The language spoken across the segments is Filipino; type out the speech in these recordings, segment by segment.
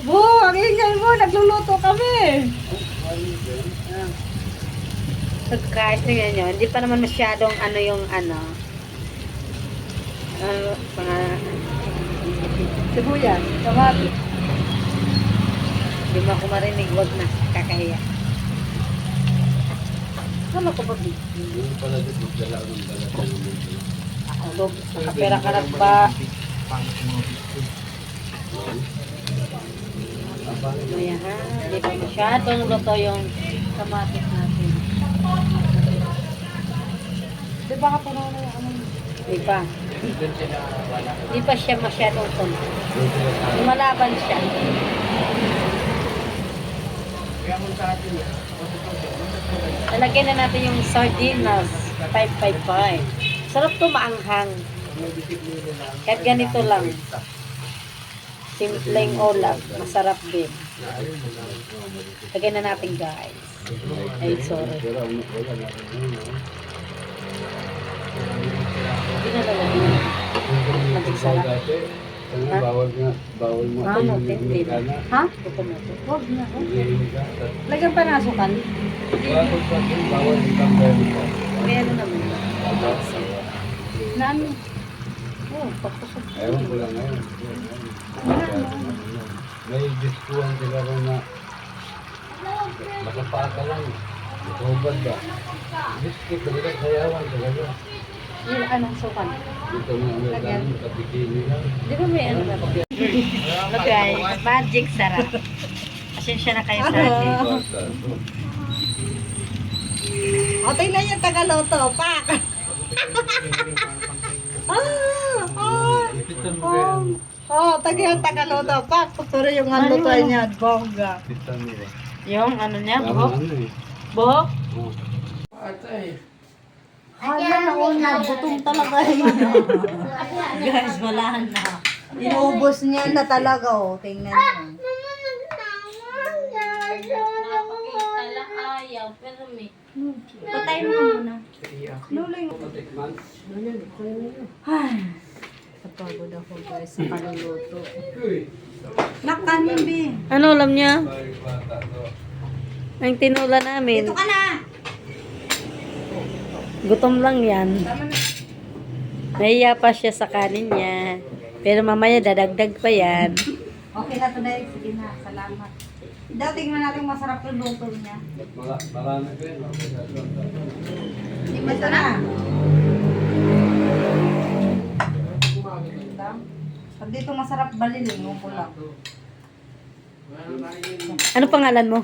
Bo, ang ingay mo, nagluluto kami. Guys, tingnan nyo, hindi pa naman masyadong ano yung ano. Sibuyas, kamatis. Hindi mo ako marinig, wag na, kakahiya. Ano ko ba? Yung pala dito, magdala ng balatan ng mundo. Ako, nakapera ka na ba? Ayan ha, hindi pa masyadong luto yung kamatis natin. Di ba kapuno na yung ano? Hindi pa. Hindi pa siya masyadong tuno. Lumalaban siya. Lalagyan na natin yung sardinas. 555. Sarap to, maanghang. Kahit ganito lang. Simpleng ulam. Masarap din. Lagyan na natin guys. Ay, sorry. Hindi na lalagyan. Natigsala. Ha? Bawal mo. Ano, hindi na. Ha? Ito mo ito. Huwag na. Lagyan pa nasukan. Bawal itang gano'n. May ano naman. Na ano? Oh, pagpusok. Ewan ko lang ngayon. May diskuhan sila rin na nakapaka lang. Nakahubad ba? Biskit, talaga sayawan talaga. Yung anong sukan? Dito na Amerikano, kapikini lang. Di ba may ano na? Look guys, magic sarap. Pasensya na kayo sa akin. O, tingnan niyo Tagaloto. Pak! Tingnan Tagaloto. Pak! Sorry yung ano tayo niya. Bongga. Pitan mo ba? Yung ano niya, Tama buhok? ano eh. Buhok? Oh. Yan ako na. Butong talaga yun. Guys, wala na. Inubos niya na talaga. O, tingnan niyo. Napakita lang ayaw, pero may... Patay mo muna. Luloy. Tikman? Ay, napagod ako guys sa kaluluto. Nakanin, Bi. Ano alam niya? Balik bata to. Ang tinula namin. Ito ka na. Gutom lang yan. Tama na. Nahiya pa siya sa kanin niya. Pero mamaya dadagdag pa yan. Okay na to, Derek. Sige na. Salamat. Daw, tingnan natin masarap yung luto niya. Marami ko yun. Ito na. Pag dito masarap baliling, yung pula. Ano pangalan mo?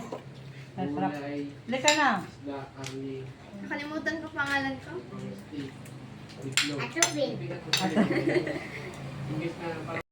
Masarap. Lika na. Nakalimutan ko pangalan ko. Ito, babe.